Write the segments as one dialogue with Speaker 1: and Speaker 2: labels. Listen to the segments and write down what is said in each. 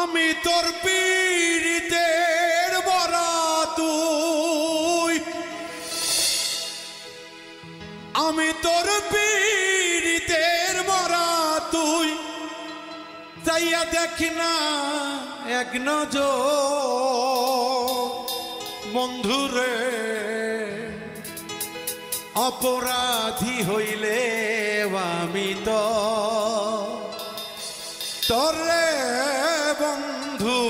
Speaker 1: আমি তোর পীড়িতের বরা তুই, আমি তোর পীড়িতের বরা তুই, চাইয়া দেখি না এক নজর বন্ধুরে, অপরাধী হইলে আমি তো তোরে বন্ধু,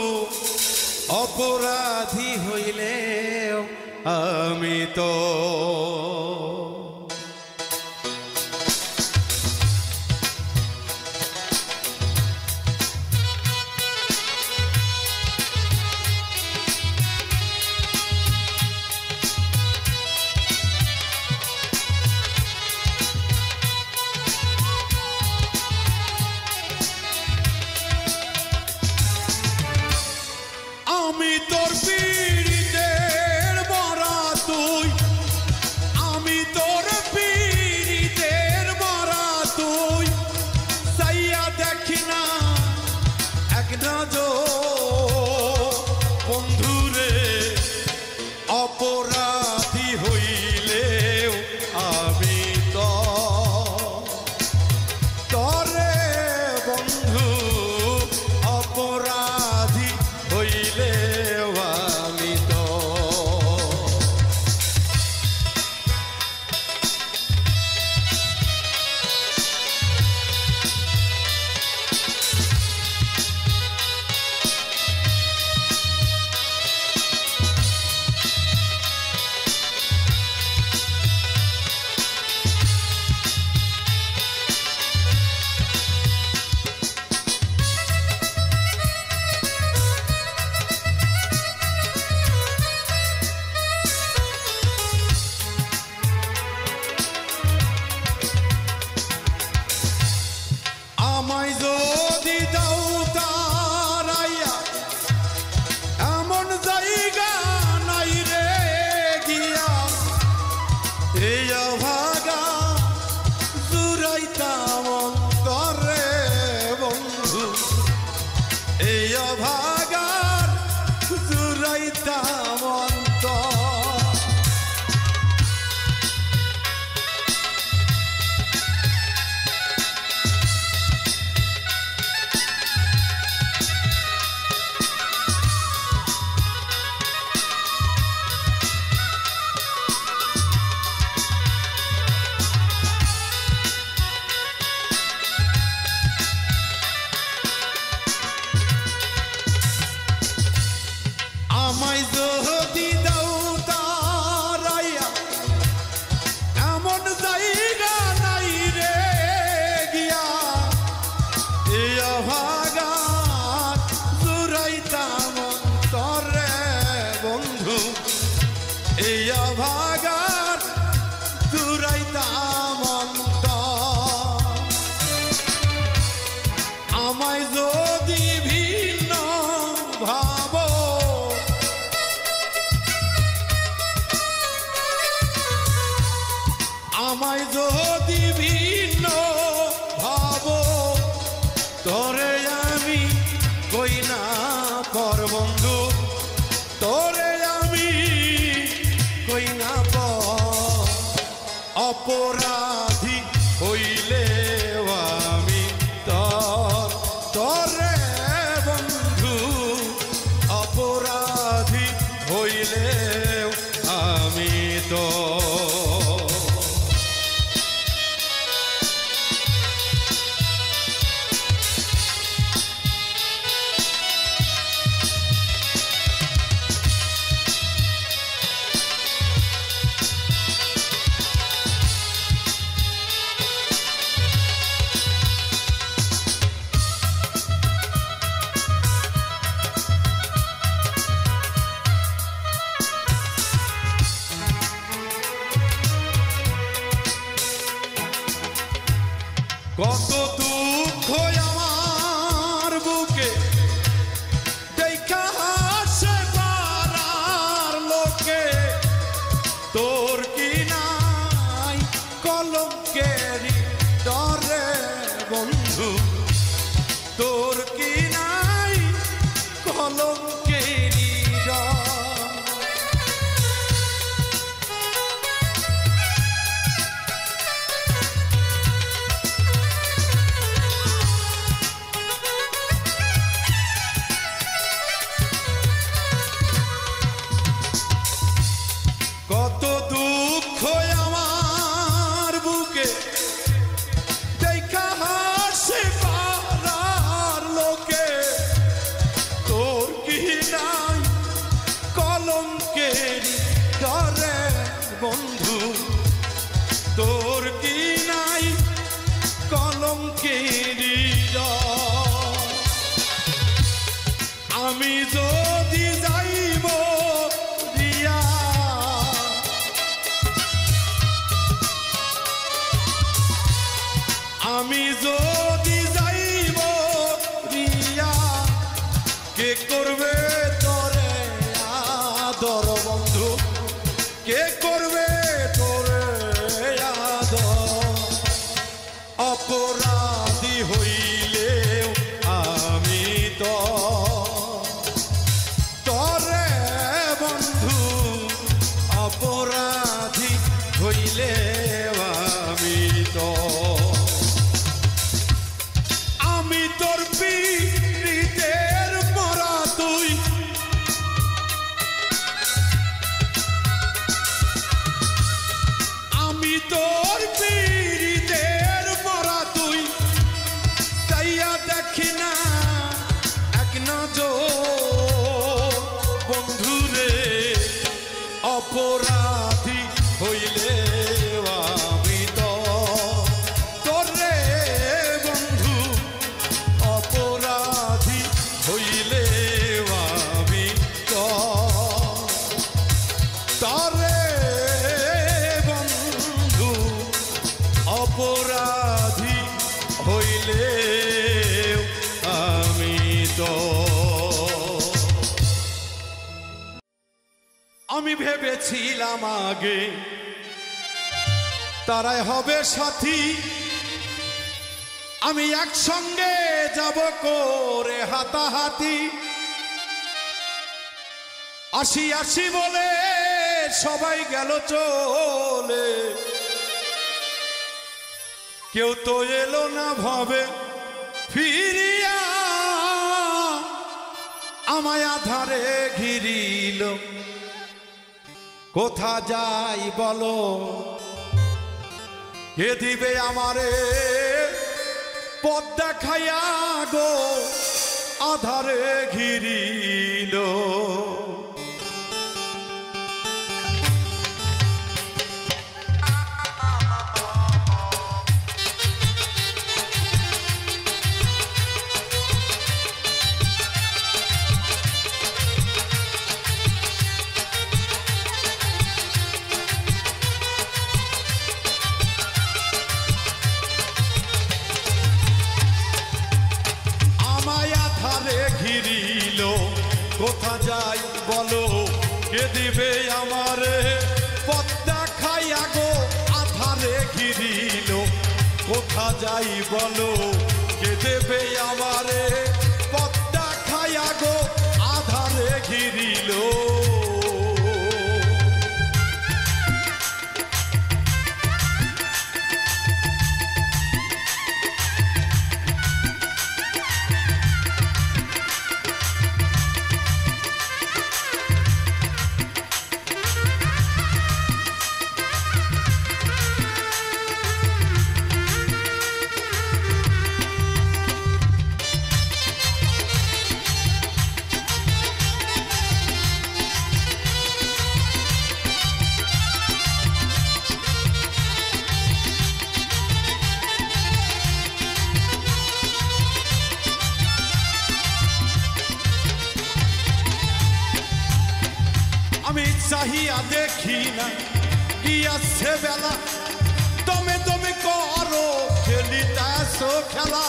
Speaker 1: অপরাধী হইলে আমি তো। আমি তোর পীড়িতের বরা তুই, আমি তোর পীড়িতের বরা তুই, চাইয়া দেখি না এক নজর বন্ধুরে, অপরাধী হইলেও আমি তো তোরে বন্ধু, অপরাধী হইলে আমি তো। আমায় যদি দাও তারাইয়া, এমন জায়গা নাই রে গিয়া, এই অভাগা জুড়াইতাম অন্তরে বন্ধু, এই অভাগার জুড়াইতাম অন্তর। আমায় যদি দাও তারাইয়া, এমন জায়গা নাই রে গিয়া, এই অভাগাত জুড়াইতাম অন্তরে বন্ধু, এই অভাগাত জুড়াইতাম অন্তর। আমায় যদি ভিন্ন ভাব, আমায় যদি ভিন্ন ভাব, তোরে আমি কই না পর বন্ধু, তোরে আমি কই না পর, অপরাধী হইলে আমি তোর, তোরে বন্ধু, অপরাধী হইলে আমি তো। কে করবে তোরে আদর বন্ধু, কে করবে তোরে আদর। অপরাধী হইলেও আমি তো তোরে বন্ধু, অপরাধী হইলেও আমি তো, আমি তোর পীড়িতের মরা তুই, আমি তোর পীড়িতের মরা তুই, তাইয়া দেখি না এক নজর বন্ধুরে। অপরাধী হইলে আমি তো তোরে বন্ধু, অপরাধী হইলে আমি তো তোরে বন্ধু, অপরাধী হইলে আমি তো। আমি ভেবেছিলাম আগে তারাই হবে সাথী, আমি একসঙ্গে যাব করে হাতাহাতি। আসি আসি বলে সবাই গেল চলে, কেউ তো এলো না ভাবে ফিরিয়া, আমায় আধারে ঘিরিল। কোথা যাই বলো, কে দিবে আমারে পথ দেখাইয়া গো, আধারে ঘিরিল। কোথা যাই বলো, কে দিবে আমারে পথ দেখাইয়া গো, আধারে ঘিরিল। কোথা যাই বলো, কে দেবে আমারে পথ দেখাইয়া গো, আধারে ঘিরিল। আমি চাহিয়া দেখি না কি আছে বেলা, তুমি তুমি করো খেলিতেছ খেলা।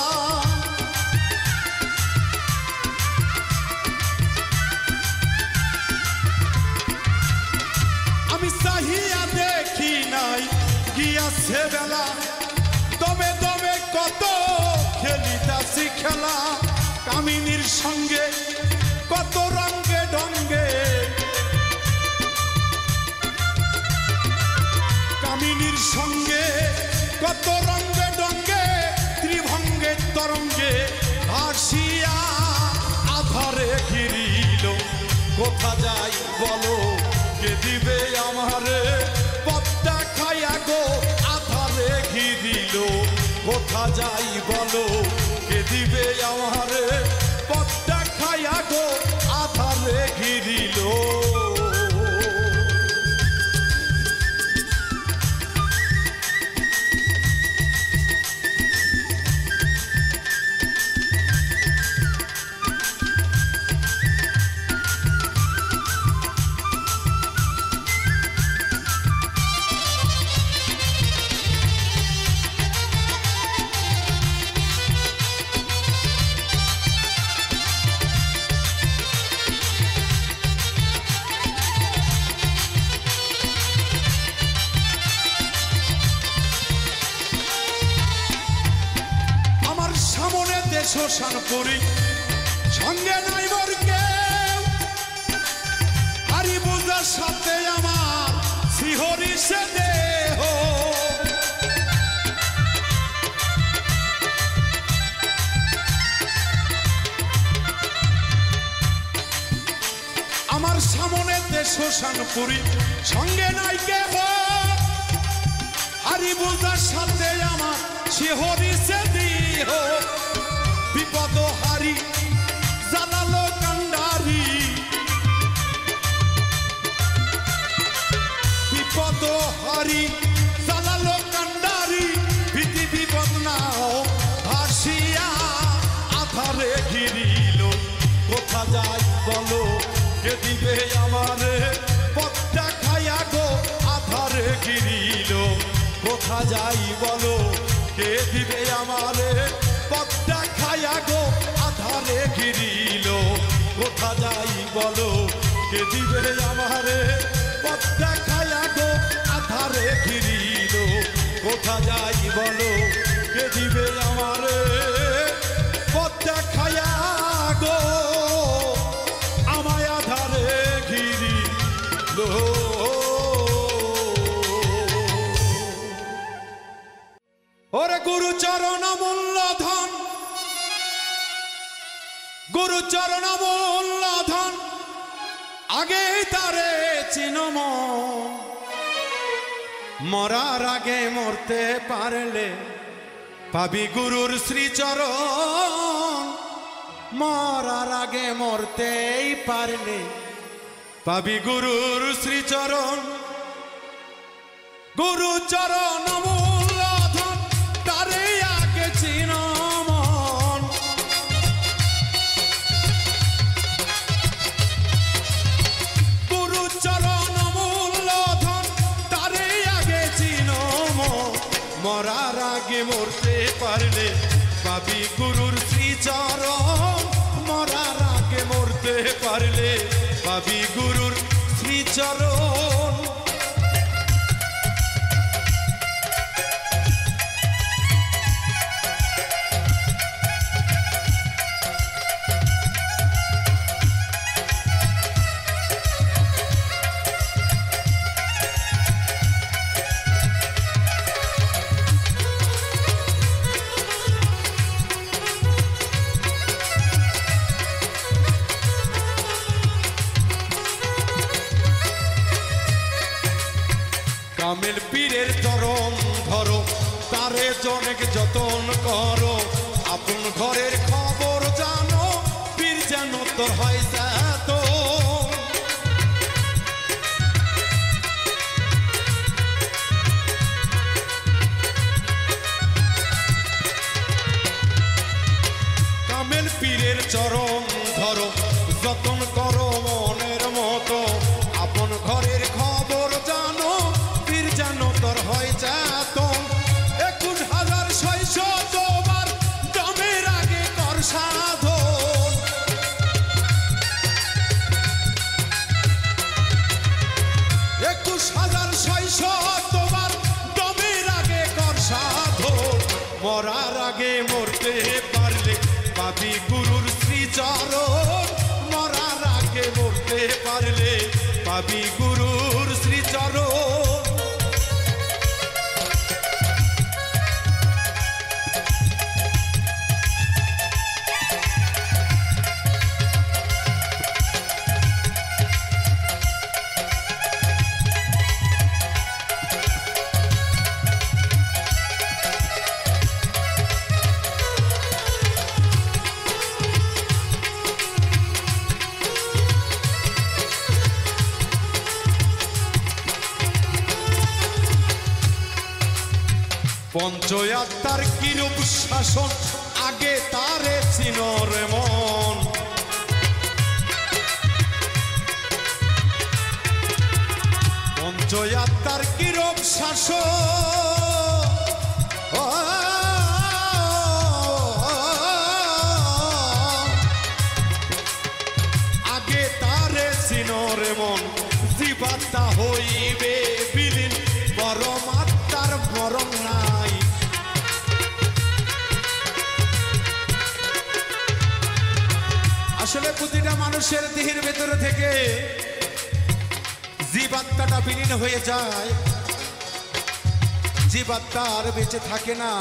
Speaker 1: আমি চাহিয়া দেখি নাই কি আছে বেলা, তুমি তুমি কত খেলিতেছ খেলা। কামিনীর সঙ্গে কত রঙ্গে ডঙ্গে, কামিনীর সঙ্গে কত রঙ্গে ডঙ্গে, ত্রিভঙ্গে তরঙ্গে ভাসিয়া আধারে ঘিরিল। কোথা যাই বলো, কে দিবে আমারে পথ দেখাইয়া গো, আধারে ঘিরিল। কোথা যাই বলো, কে দিবে আমারে পথ দেখাইয়া গো, আধারে ঘিরিল। শ্মশানপুরী সঙ্গে নাই মোর কেউ হারি বুঝার সাথে আমার শিহরিছে দেহ আমার সামনেতে শ্মশানপুরী সঙ্গে নাই কেহ হারি বুঝার সাথে আমার শিহরিছে দেহ বিপদ হারি জালালো কান্ডারি বিপদ হারি জালালো কান্ডারি ভীতি বিপদ নাও ভাসিয়া আধারে ঘিরিল কোথা যাই বলো কে দিবে আমারে পথটা খাইয়া গো আধারে ঘিরিল কোথা যাই বলো কে দিবে আমারে পথটা খাইয়া গো আধারে ঘিরিল কোথা যাই বলো কে দিবে আমারে পথটা খাইয়া গো আধারে ঘিরিল কোথা যাই বলো কে দিবে আমারে পথটা খাইয়া গো আমায় আধারে ঘিরিল ওরে গুরুচরণ অমূল্য ধন গুরুচরণ অমূল্য ধন আগে তারে চিনম মরার আগে মরতে পারলে পাবি গুরুর শ্রীচরণ মরার আগে মরতেই পারলে পাবি গুরুর শ্রীচরণ গুরুচরণ অমূল্য ধন তারে আগে চিনম গুরুচরণ অমূল্য ধন তারে আগে চিনম মরার আগে মরতে পারলে পাবি গুরুর শ্রীচরণ মরার আগে মরতে পারলে পাবি গুরুর শ্রীচরণ কামেল পীরের চরণ ধরো তারে জনেক যতন করো আপন ঘরের খবর জানো পীর যেন তোর হয় যাত কামেল পীরের চরণ ধরো যতন করো মনের মতো আপন ঘরের খবর জানো পীর যেন তোর হয় যাত 21,600 বার দমের আগে কর সাধন 21,600 বার দমের আগে কর সাধন মরার আগে মরতে পারলে পাবি গুরুর শ্রীচরণ মরার আগে মরতে পারলে পাবি গুরুর শ্রীচরণ পঞ্চয়াত্মার কিরূপ শাসন আগে তারে চিনর মন পঞ্চয়াত্মার কিরূপ শাসন আগে তারে চিনর মন জীবাত্মা হইবে বিলীন পরমাত্মার মরণ নাই আসলে প্রতিটা মানুষের দেহের ভেতরে থেকে জীবাত্মাটা বিলীন হয়ে যায়, জীবাত্মা আর বেঁচে থাকে না,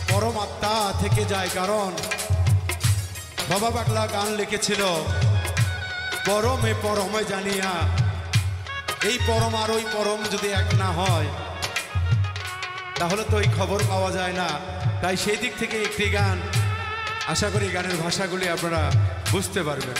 Speaker 1: পরমাত্মা থেকে যায়। কারণ বাবা পাগলা গান লিখেছিল, পরমে পরমে জানিয়া, এই পরম আর ওই পরম যদি এক না হয় তাহলে তো ওই খবর পাওয়া যায় না। তাই সেই দিক থেকে একটি গান, আশা করি গানের ভাষাগুলি আপনারা বুঝতে পারবেন।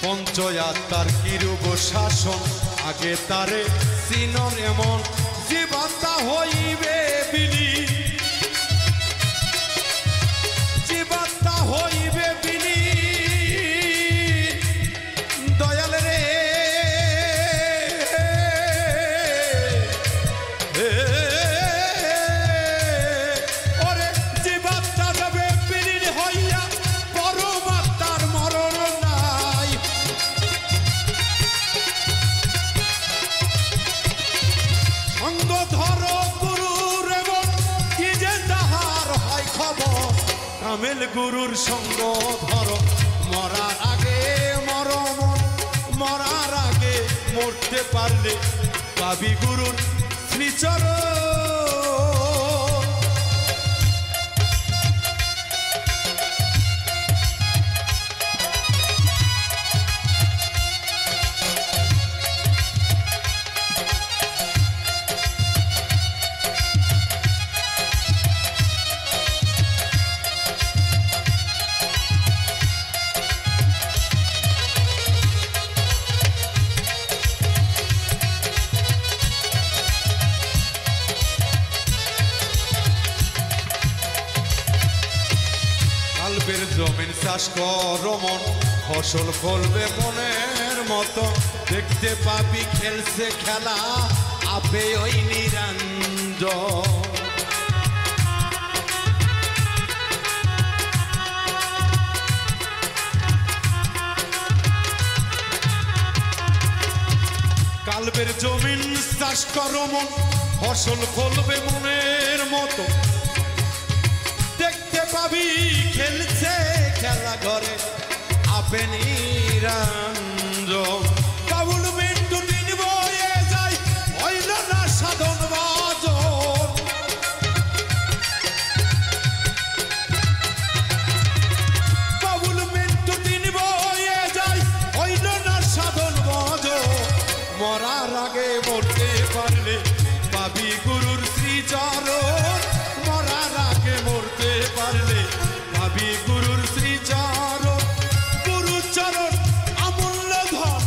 Speaker 1: পঞ্চয়াত্মার কিরূপ শাসন, আগে তারে চিনন এমন, জীবাত্মা হইবে বিলীন, জীবাত্মা হইবে বিলীন। দয়াল রে ওরে, জীবাত্মা যাবে বিলীন হইয়া, পরমাত্মার মরণ নাই। সঙ্গ ধর গুরুর এবং কি যে তাহার হয় খবর, কামেল গুরুর সঙ্গ ধর, মরার আগে মরম, মরার আগে মরতে পারলে পাবি গুরুর শ্রীচরণ। কাল্পের জমিন চাষ কর মন, ফসল ফলবে মনের মতো, দেখতে পাবি খেলছে খেলা আপে ওই নিরঞ্জন। কাল্পের জমিন চাষ কর মন, ফসল ফলবে মনের মতো, দেখতে পাবি খেলছে খেলা ঘরে আপে নিরঞ্জন। কাবুল মিন্টু দিন বয়ে যায়, হইল না সাধন বাজন। কাবুল মিন্টু দিন বয়ে যায়, হইল না সাধন বাজন। মরার আগে মরতে পারলে পাবি গুরুর শ্রীচরণ, মরার আগে মরতে পারলে পাবি গুরুর শ্রীচরণ। গুরুর চরণ অমূল্য ধন,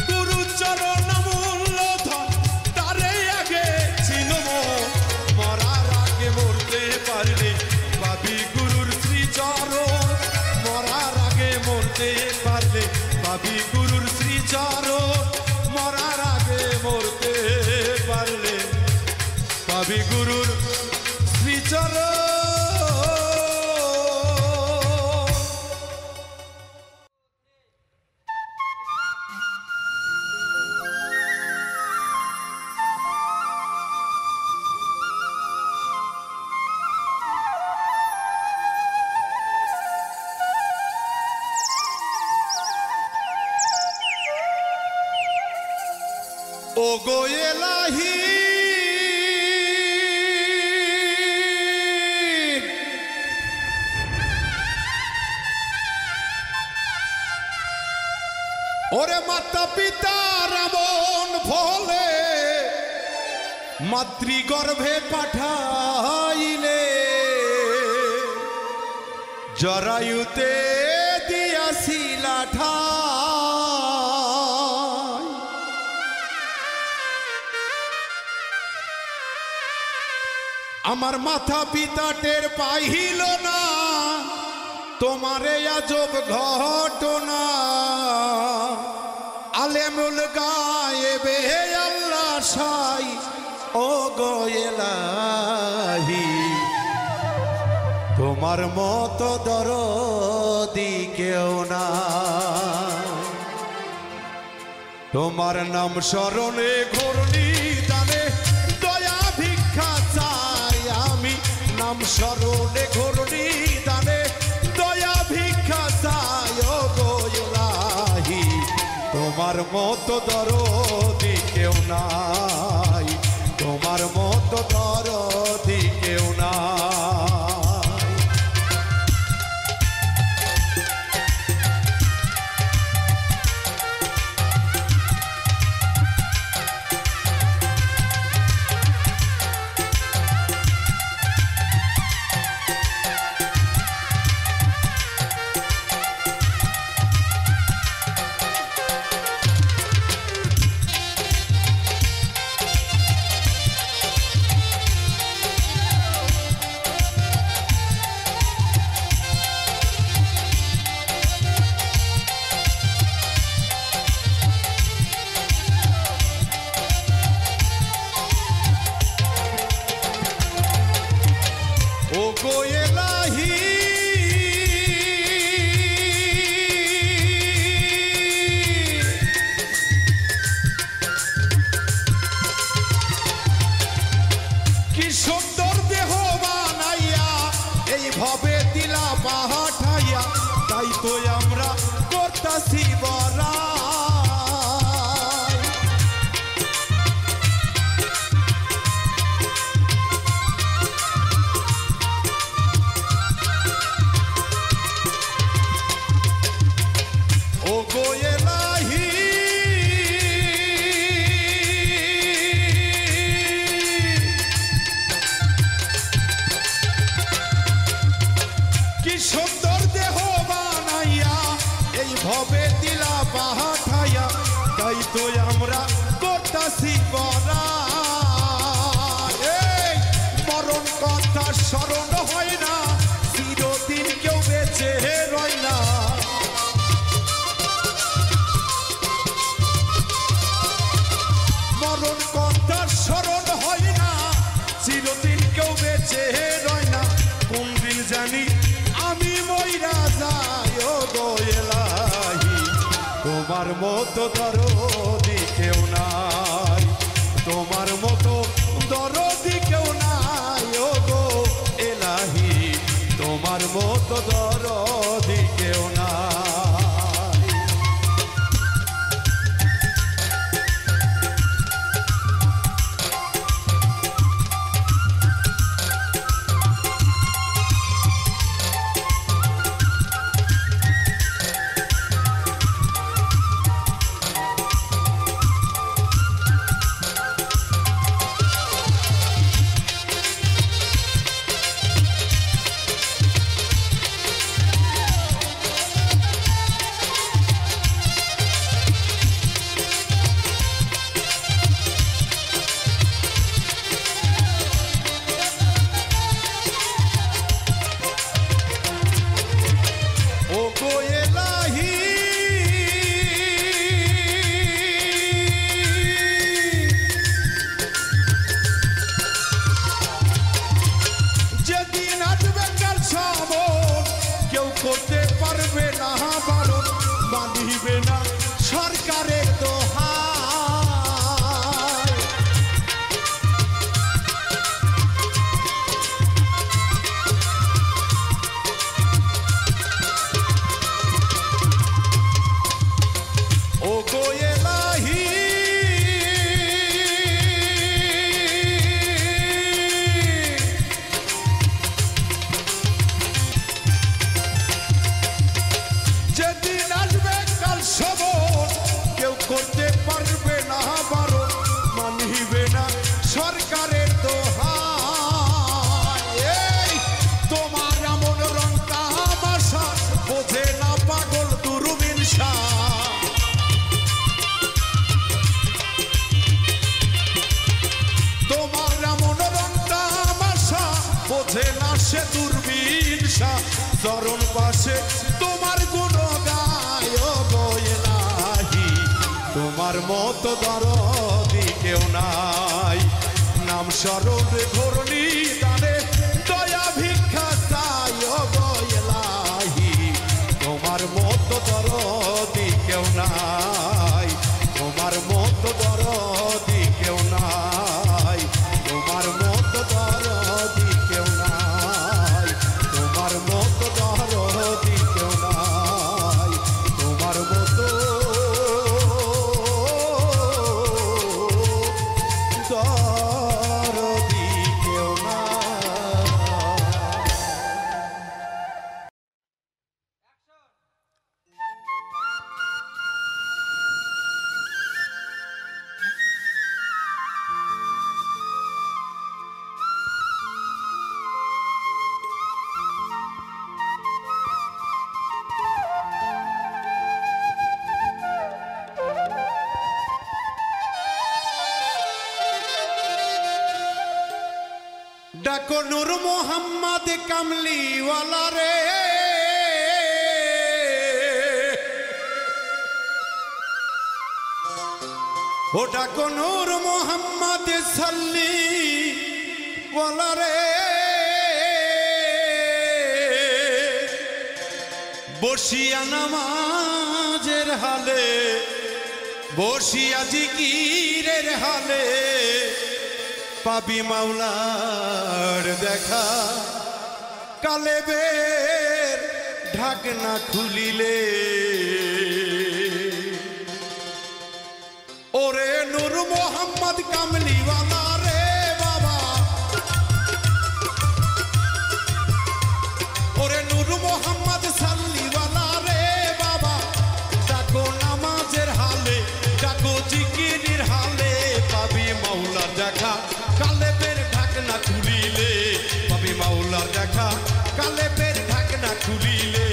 Speaker 1: গুরুর চরণ অমূল্য ধন, তারে আগে চিনব, মরার আগে মরতে পারলে পাবি গুরুর শ্রীচরণ, মরার আগে মরতে পারলে পাবি গুরুর শ্রীচরণ, মরার আগে মরতে পারলে পাবি গুরুর শ্রীচরণ। ও গো এলাহি, ওরে মাতা পিতার এমন ফলে মাতৃগর্ভে পাঠাইলে, জরায়ুতে দিয়াছিলা ঠাই। আমার মাথা পিতা টের পাইল না তোমারে আজব ঘটনা, আলেমুল গায়েবে আল্লাহ সাই, ও গো এলাহি তোমার মতো দরদি কেউ না। তোমার নাম স্মরণে ঘূর্ণি দানে দয়া ভিক্ষা চাই আমি নাম স্মরণে ঘূর্ণি দানে দয়া ভিক্ষা চাই ও গো ইলাহি তোমার মতো দরদি কেউ নাই তোমার মতো দরদি কেউ নাই ও গো ইলাহি কি সুন্দর দেহ বানাইয়া এইভাবে দিলা পাঠাইয়া তাই তো আমরা করতাছি বড়াই ও গো ইলাহি কি সুন্দর দেহ বানাইয়া এইভাবে দিলা পাঠাইয়া তাই তো আমরা করতাছি বড়াই এই মরণ কথা স্মরণ হয় না চিরদিন কেউ বেঁচে রয় না মরণ কথা স্মরণ হয় না চিরদিন কেউ বেঁচে রয় না কোন দিন জানি আমি মইরা যাই ও গো ইলাহি তোমার মতো দরদি কেউ নাই তোমার মতো দরদি কেউ নাই ও গো ইলাহি তোমার মতো দরদি কেউ নাই ও গো ইলাহি যেদিন আসবে কাল সবর কেউ করতে পারবে না বারণ মানিবে না সরকারের দোহাই ও গো ইলাহি যেদিন আসবে কাল সবর কেউ করতে পারবে না বারণ মানিবে না সরকারের দোহাই এই তোমার এমন রং তামাশা বোঝে না পাগল দুরুবিন শাহ তোমার এমন রং তামাশা বোঝে না সে দূরবীন শাহ চরণ পাশে তোমার গুণ গায় ও গো ইলাহি তোমার মতো দরদি কেউ নাই নাম স্মরণে ঘূর্ণি দানে দয়া ভিক্ষা চাই ও গো ইলাহি তোমার মতো দরদি কেউ নাই তোমার ডাকো নূর মোহাম্মদ কামলিওয়ালা রে ও ডাকো নূর মোহাম্মদ সাল্লিওয়ালা রে বসিয়া নামাজের হালে বসিয়া জিকিরের হালে পাবি মাওলার দেখা কালেবের ঢাকনা খুলিলে ওরে নূর মোহাম্মদ কামলিওয়ালা রে বাবা ওরে নূর মোহাম্মদ সাল্লিওয়ালা রে বাবা ডাকো নামাজের হালে ডাকো জিকিরের হালে পাবি মাওলার দেখা কালেবের ঢাকনা খুলিলে পাবি মাওলার দেখা কালেবের ঢাকনা খুলিলে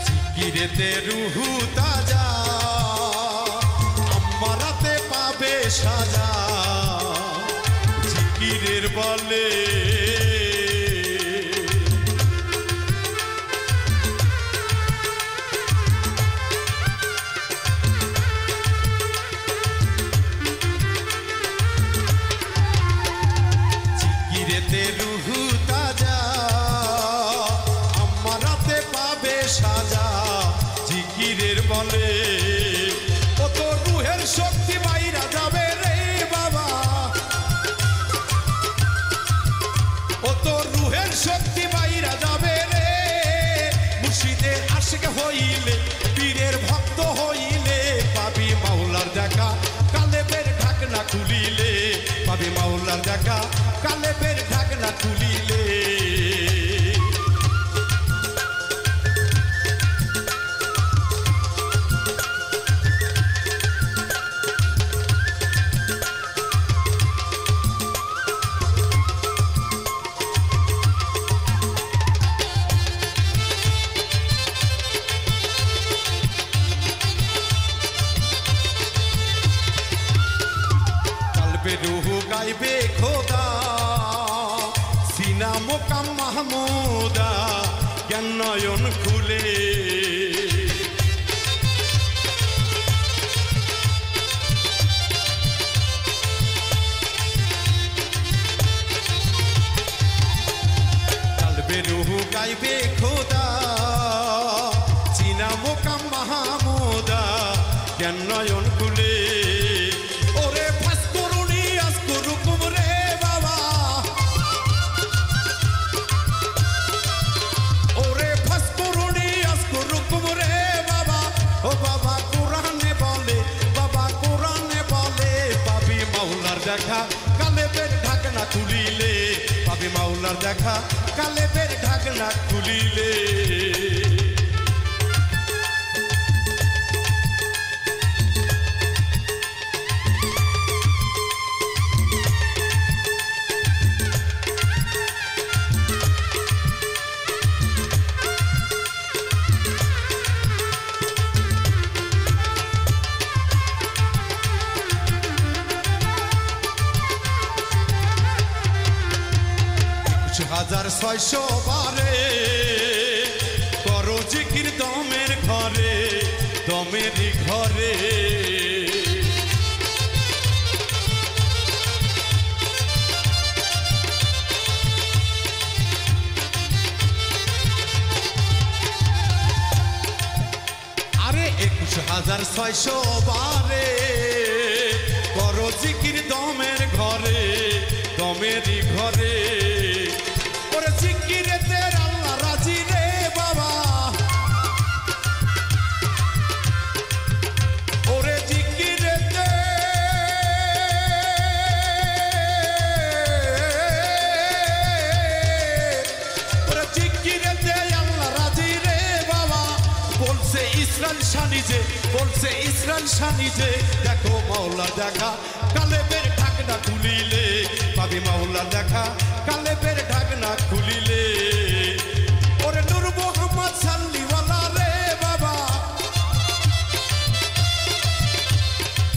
Speaker 1: জিকিরেতে রুহু তাজা আমারাতে পাবে সাজা জিকিরের বলে জিকিরেতে রুহু তাজা আমারাতে পাবে সাজা জিকিরের বলে ও তো রুহের শক্তি বাইরা যাবে রে বাবা ও তো রুহের শক্তি বাইরা যাবে রে মুর্শিদের আশিক হইলে পীরের ভক্ত হইলে পাবি মাওলার দেখা কালেবের ঢাকনা খুলিলে পাবি মাওলার দেখা কালেবের ঢাকনা খুলিলে রুহু গাইবে খোদা সিনা মোকাম মাহমুদা জ্ঞান নয়ন খুলে কালবে রুহু গাইবে খোদা সিনা মোকাম মাহমুদা জ্ঞান নয়ন খুলে দেখা কালেবের ঢাকনা খুলিলে পাবি মাওলার দেখা কালেবের ঢাকনা খুলিলে হাজার ৬০০ বারে করো জিকির দমের ঘরে দমেরই ঘরে আরে ২১,৬০০ বারে করো জিকির দমের ঘরে দমেরই ঘরে জিকিরেতে আল্লাহ রাজি রে বাবা ওরে জিকিরেতে ওরে জিকিরেতে আল্লাহ রাজি রে বাবা বলছে ইসরাইল শানি যে বলছে ইসরায়েল শানি যে দেখো মাওলার দেখা কালেবের ঢাকনা খুলিলে পাবি মাওলার দেখা কালেবের ঢাকনা খুলিলে ওরে নূর মোহাম্মদ সাল্লিওয়ালা রে বাবা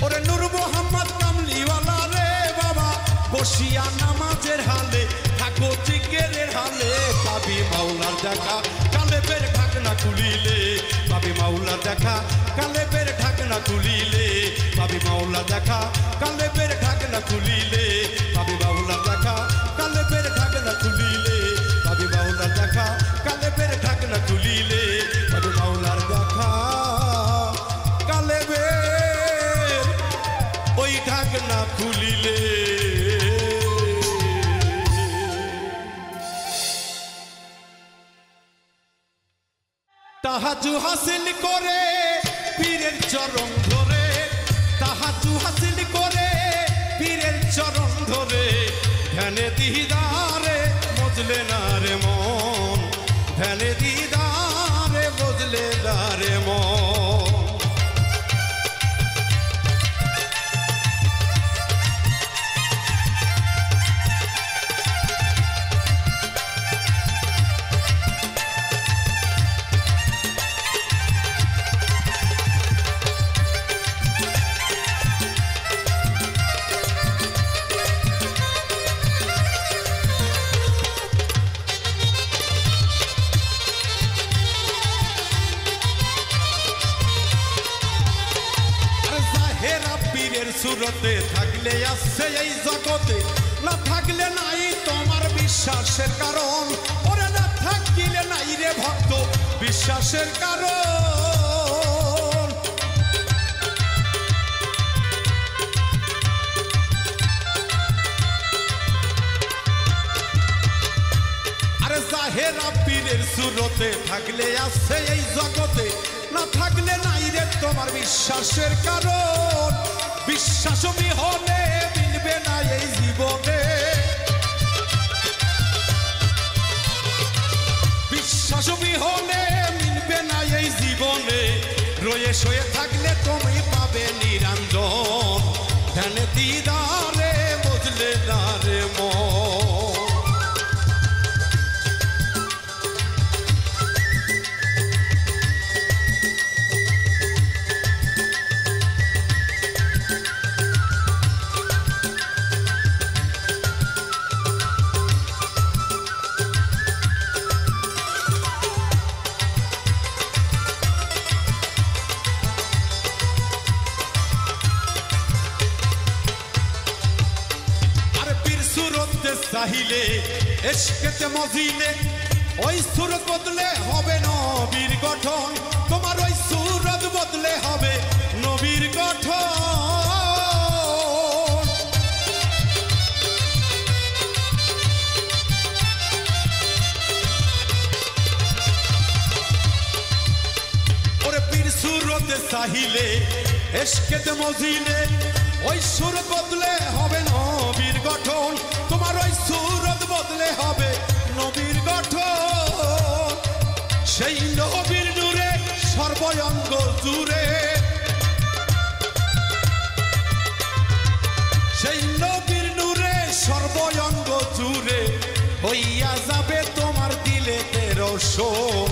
Speaker 1: ওরে নূর মোহাম্মদ কামলিওয়ালা রে বাবা বসিয়া নামাজের হালে থাকো জিকিরের হালে পাবি মাওলার দেখা কালেবের ঢাকনা খুলিলে পাবি মাওলার দেখা কালেবের ঢাকনা খুলিলে পাবি মাওলার দেখা কালেবের ঢাকনা খুলিলে পাবি মাওলার দেখা কালেবের ঢাকনা খুলিলে পাবি মাওলার দেখা কালেবের ঢাকনা খুলিলে পাবি মাওলার দেখা কালেবের ওই ঢাকনা খুলিলে তাহাজু হাসিল করে পীরের চরণ ধরে তাহাজু হাসিল করে পীরের চরণ ধরে ধ্যানে দিদারে মজলে না রে মন ধ্যানে দিদারে মজলে না রে মন সুরতে থাকলে আসছে এই জগতে না থাকলে নাই তোমার বিশ্বাসের কারণ ওরে না থাকিলে নাই রে ভক্ত বিশ্বাসের কারণ আরে জাহেরা পীরের সুরতে থাকলে আসছে এই জগতে না থাকলে নাই রে তোমার বিশ্বাসের কারণ বিশ্বাস বিহনে মিলবে না এই জীবনে বিশ্বাস বিহনে মিলবে না এই জীবনে রয়ে শয়ে থাকলে তুমি পাবে নিরঞ্জন ধ্যানে দিদারে বুঝলে না রে মন চাহিলে এশকেতে মজিলে ওই সুরত বদলে হবে নবীর গঠন তোমার ওই সুরত বদলে হবে নবীর গঠন ওরে পীর সুরতে চাহিলে এশকেতে মজিলে ওই সুরত বদলে হবে নবীর গঠন তোমার ওই সুরত বদলে হবে নবীর গঠন সেই নবীর নূরে সর্বঙ্গ জুড়ে সেই নবীর নূরে সর্বঙ্গ জুড়ে হইয়া যাবে তোমার দিলে রোশন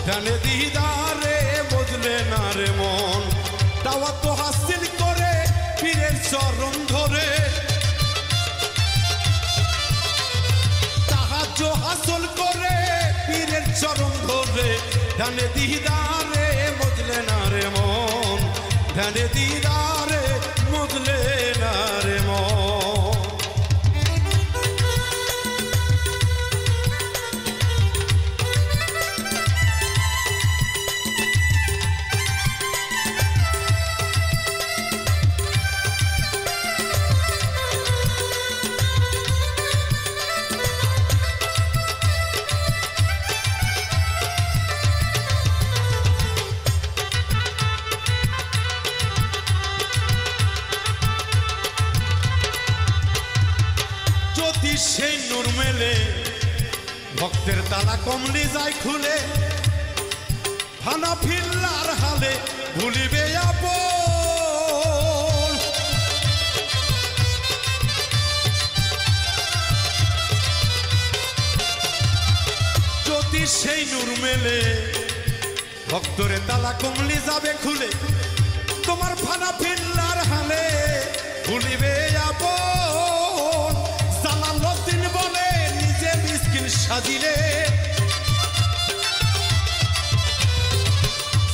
Speaker 1: ধ্যানে দিদারে বদলে না রে মন তাওয়া তো হাসিল করে পীরের চরণ ধরে তাহাজ্জু হাসিল করে পীরের চরণ ধরে ধ্যানে দিদারে বদলে না রে মন ধ্যানে দিদারে বদলে না রে মন সেই নূর মেলে ভক্তের তালা কমলি যায় খুলে ভানা ফিল্লার হালে ভুলিবে আপন। যদি সেই নূর মেলে ভক্তরে তালা কমলি যাবে খুলে, তোমার ফানা ফিল্লার হালে ভুলিবে আপন। জালালউদ্দিন বলে নিজে মিসকিন সাজিলে,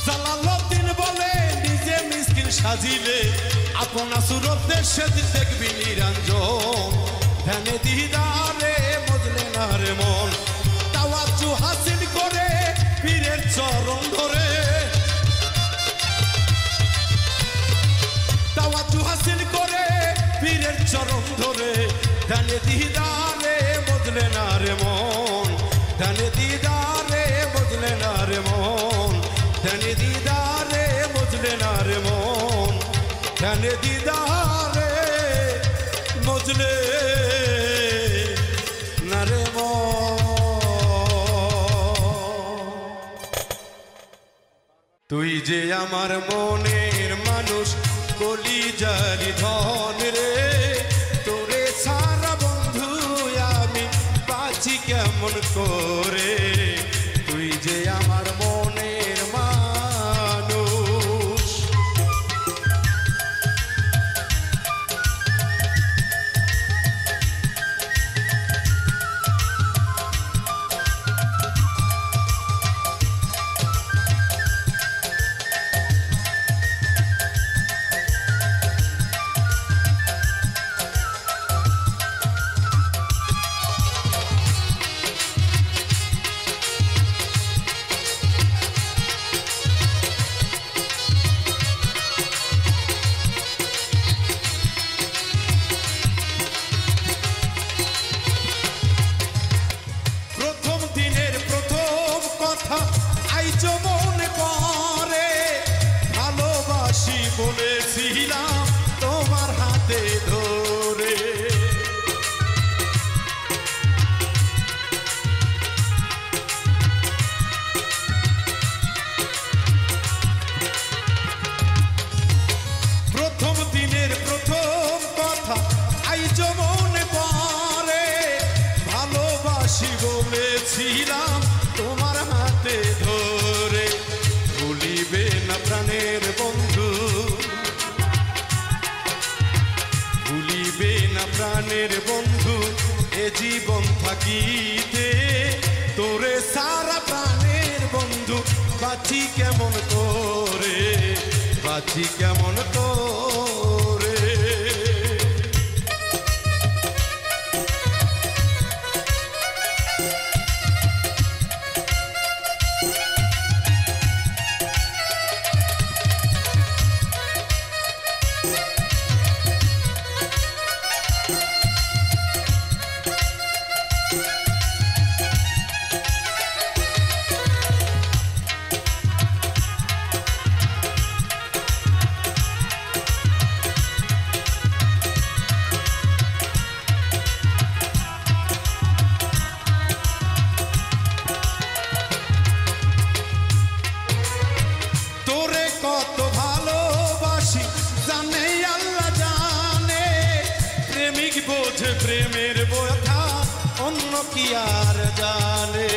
Speaker 1: জালালউদ্দিন বলে নিজে মিসকিন সাজিলে, আপনা সুরত দেশে দেখবি নিরঞ্জন। ধ্যানে দিদারে মজলে না রে মন, তাওয়াজ্জু হাসিল করে পীরের চরণ ধরে, তাওয়াজ্জু হাসিল করে পীরের চরণ ধরে। ধ্যানে দিদারে বদলে না রে মন, ধ্যানে দিদারে বদলে না রে মন, ধ্যানে দিদারে বদলে না রে মন, ধ্যানে দিদারে বদলে না রে মন। তুই যে আমার মনের মানুষ, কলিজার ধন রে, তোরে সারা বন্ধু আমি বাঁচি কেমন করে। তুই যে আমার মনের মানুষ। আইজো মনে পড়ে ভালোবাসি বলেছিলাম তোমার হাতে ধরে। প্রথম দিনের প্রথম কথা আইজো মনে পড়ে ভালোবাসি বলেছিলাম তোমার হাতে ধরে। ভুলিবে না প্রাণের বন্ধু, ভুলিবে না প্রাণের বন্ধু এ জীবন থাকিতে। তোরে সারা প্রাণের বন্ধু বাঁচি কেমন করে, বাঁচি কেমন করে। বোঝে প্রেমের ব্যথা অন্য কি আর জানে।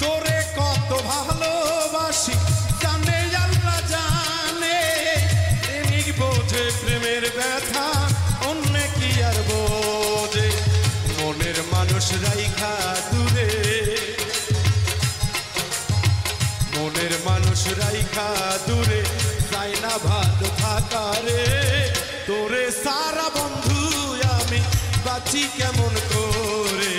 Speaker 1: তোরে কত ভালোবাসি জানে আল্লাহ জানে, প্রেমিক বোঝে প্রেমের ব্যথা অন্য কি আর বোঝে। মনের মানুষ রাইখা দূরে, মনের মানুষ রাইখা দূরে চাই না ভালো থাকা রে। তোরে সারা বন্ধু আমি বাঁচি কেমন করে।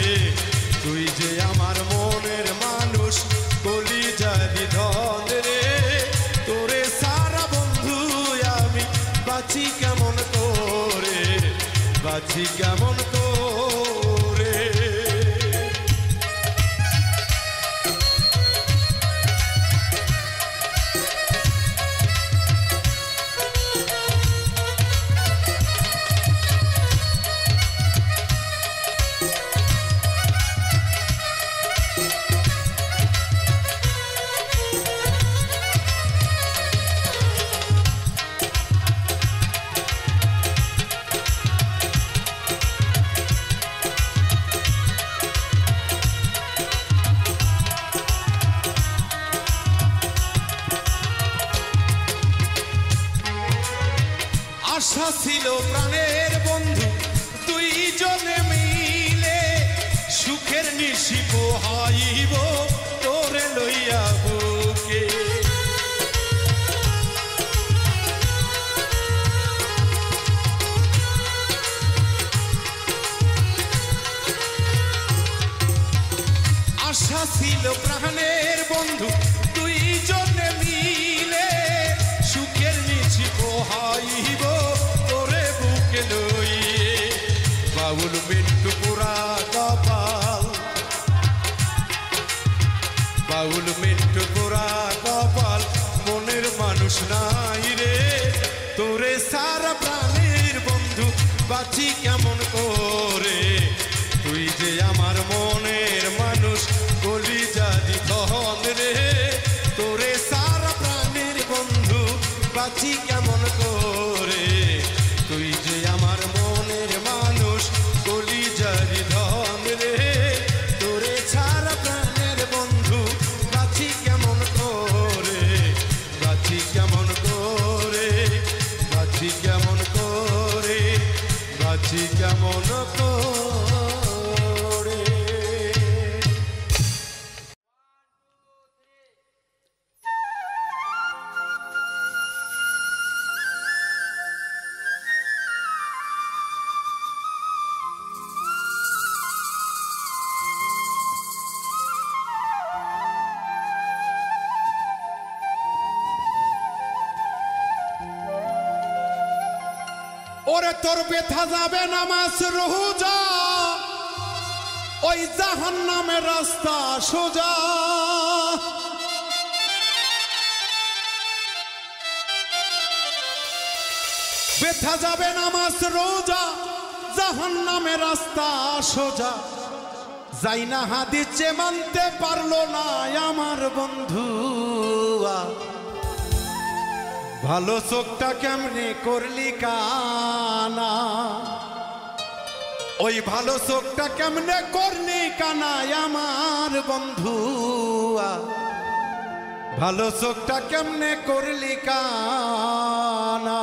Speaker 1: তুই যে আমার মনের মানুষ কলিজার ধন রে। তোরে সারা বন্ধু আমি বাঁচি কেমন করে, বাঁচি কেমন করে। ছিল প্রাণের বন্ধু দুইজনে মিলে সুখের নিশি পোহাইব তোরে লইয়া বুকে আশা ছিল প্রাণের বন্ধু দুইজনে মিলে সুখের নিশি পোহাইব তোরে বুকে লইয়ে বাউল মিন্টু পুরা কপাল বাউল মিন্টু পুরা কপাল মনের মানুষ নাই রে তোরে সারা প্রাণের বন্ধু বাঁচি কেমন করে তুই যে আমার মনের মানুষ কলিজারি ধন রে তোরে সারা প্রাণের বন্ধু বাঁচি কেমন করে তুই যে আমার মনের মানুষ কলিজারি ধন রে তোরে সারা প্রাণের বন্ধু বাঁচি কেমন করে বাঁচি কেমন করে বাঁচি কেমন করে বাঁচি কেমন করে ওরে তোর ব্যথা যাবে নামাজ রোজা ওই জাহান্নামের রাস্তা সোজা ব্যথা যাবে নামাজ রোজা জাহান্নামের রাস্তা সোজা যাই না হাদিসে মানতে পারলো না আমার বন্ধু ভালো চোখটা কেমনে করলি কানা ওই ভালো চোখটা কেমনে করলি কানা আমার বন্ধু ভালো চোখটা কেমনে করলি কানা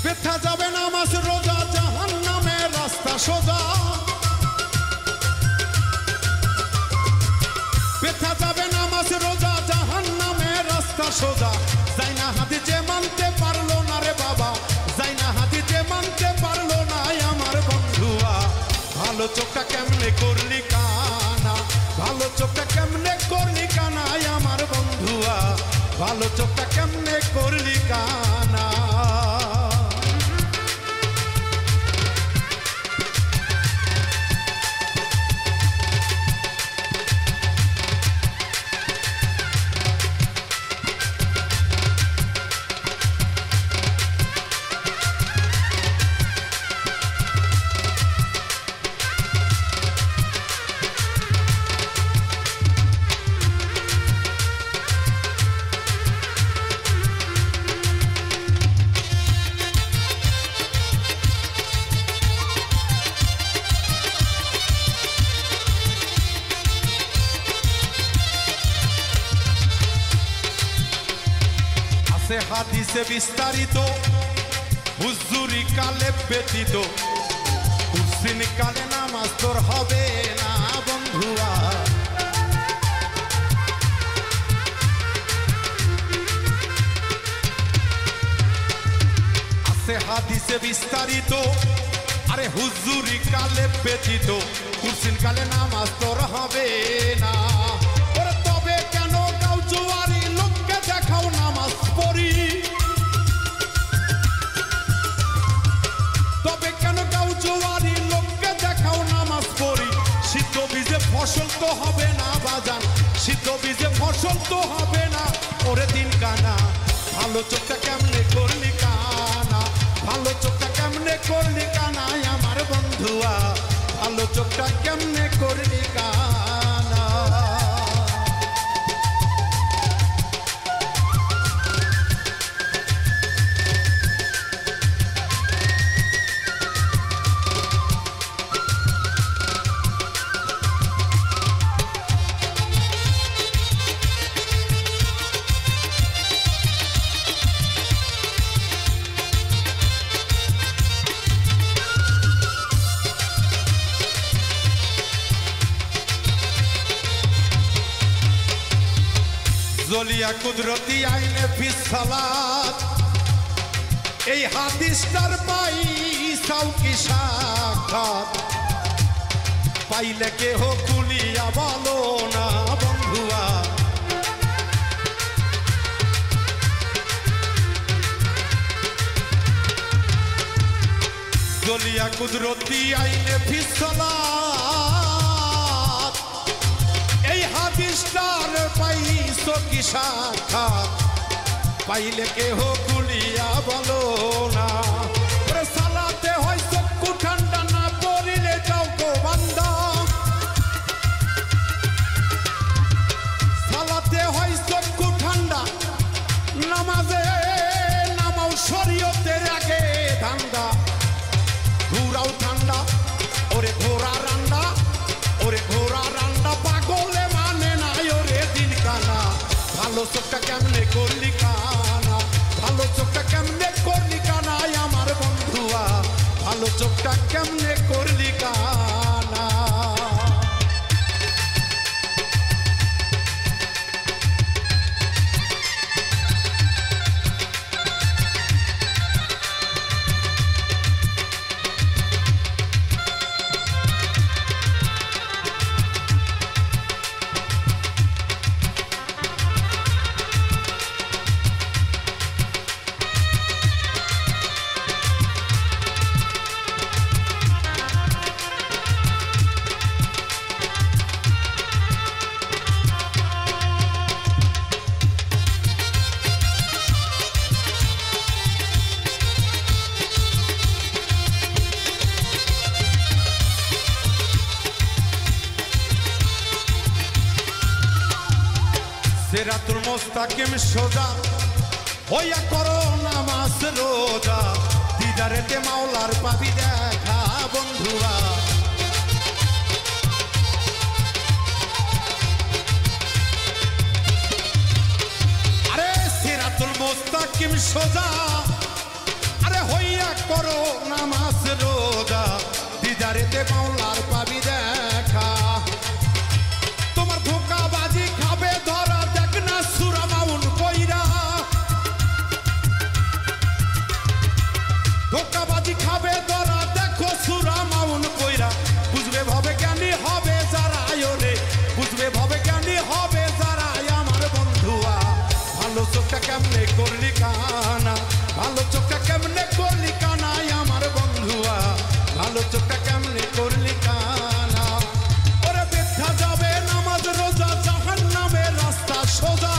Speaker 1: ব্যথা যাবে নামাজ রোজা জাহান্নামের রাস্তা সোজা ব্যথা যাবে নামাজ রোজা জাহান্নামের রাস্তা সোজা যাই না হাদিসে মানতে পারলো না রে বাবা যাই না হাদিসে মানতে পারলো না আমার বন্ধুয়া ভালো চোখটা কেমনে করলি কানা ভালো চোখটা কেমনে করলি কানা আমার বন্ধুয়া ভালো চোখটা কেমনে করলি কানা হাদিসে বিস্তারিত হুজুরি কালে ব্যতীত কুরসিন কালে নামাজ তোর হবে না বন্ধুয়া আছে হাদিসে বিস্তারিত আরে হুজুরি কালে ব্যতীত কুরসিন কালে নামাজ তোর হবে না ওরে তবে কেন গাও জোয়ারি লোককে দেখাও নামাজ পড়ি তবে কেন গাও জোয়ারি লোককে দেখাও নামাজ পড়ি সিদ্ধ বীজে ফসল তো হবে না বাজান সিদ্ধ বীজে ফসল তো হবে না ওরে দিন কানা ভালো চোখটা কেমনে করলি কানা ভালো চোখটা কেমনে করলি কানা আমার বন্ধুয়া ভালো চোখটা কেমনে করলি কানা। জলিয়া কুদরতি আইনে ফিসালাত এই হাদিসটার পাইছাও কি সাক্ষাৎ পাইলে কেহ কুলিয়া বলো না বন্ধুয়া। জলিয়া কুদরতি আইনে ফিসালাত এই হাদিসটার পাইছো কি সাক্ষাৎ পাইলে কেহ কুলিয়া বলো না। সালাতে হয় চক্ষু ঠান্ডা না পড়িলে যাও গো বান্দা। সালাতে হয় চক্ষু ঠান্ডা নামাজে নামাও শরীয়তের আগে ধান্দা। ঘোরাও ঠান্ডা ওরে ঘোরা রান্না ওরে ঘোরা রান্না পাগলে মানে নাই ওরে দিন কানা। ভালো চোখটা কেমনে করলি কানা ভালো চোখটা কেমনে করলি কানা আমার বন্ধুয়া ভালো চোখটা কেমনে করলি কানা। সিরাতুল মুস্তাকিম সোজা হইয়া করো নামাজ রোজা দিদারেতে মাওলার পাবি দেখা বন্ধুয়া। আরে সিরাতুল মুস্তাকিম সোজা আরে হইয়া করো নামাজ রোজা দিদারেতে মাওলার পাবি দেখা। তোমার ধোঁকাবাজি খাবে ধরা দেখ না সূরা মাউন কইরা। ধোঁকাবাজি খাবে ধরা দেখো সূরা মাউন কইরা। বুঝবে ভাবে জ্ঞানী হবে যারা ওরে বুঝবে ভাবে জ্ঞানী হবে যারা আমার বন্ধুয়া। ভালো চোখটা কেমনে করলি কানা ভালো চোখটা কেমনে করলি কানা আমার বন্ধুয়া ভালো চোখটা কেমনে করলি কানা। ওরে বৃথা যাবে নামাজ রোজা জাহান্নামের রাস্তা সোজা।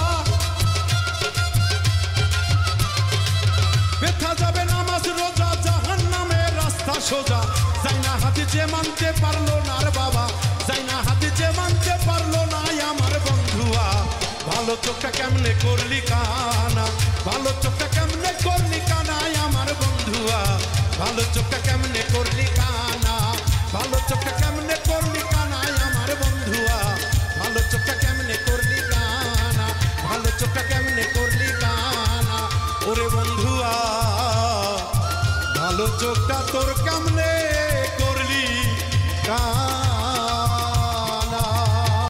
Speaker 1: বৃথা যাবে নামাজ রোজা জাহান্নামের রাস্তা সোজা। যাই না হাতে যে মানতে পারলো না রে বাবা যাই না হাতে যে মানতে পারলো না আমার বন্ধুয়া ভালো চোখটা কেমনে করলি কানা ভালো চোখটা কেমনে করলি কানা আমার বন্ধুয়া ভালো চোখটা কেমনে করলি কানা ভালো চোখটা কেমনে করলি কানা আমার বন্ধুয়া ভালো চোখটা কেমনে করলি কানা ভালো চোখটা কেমনে করলি কানা। ওরে বন্ধুয়া ভালো চোখটা তোর কেমনে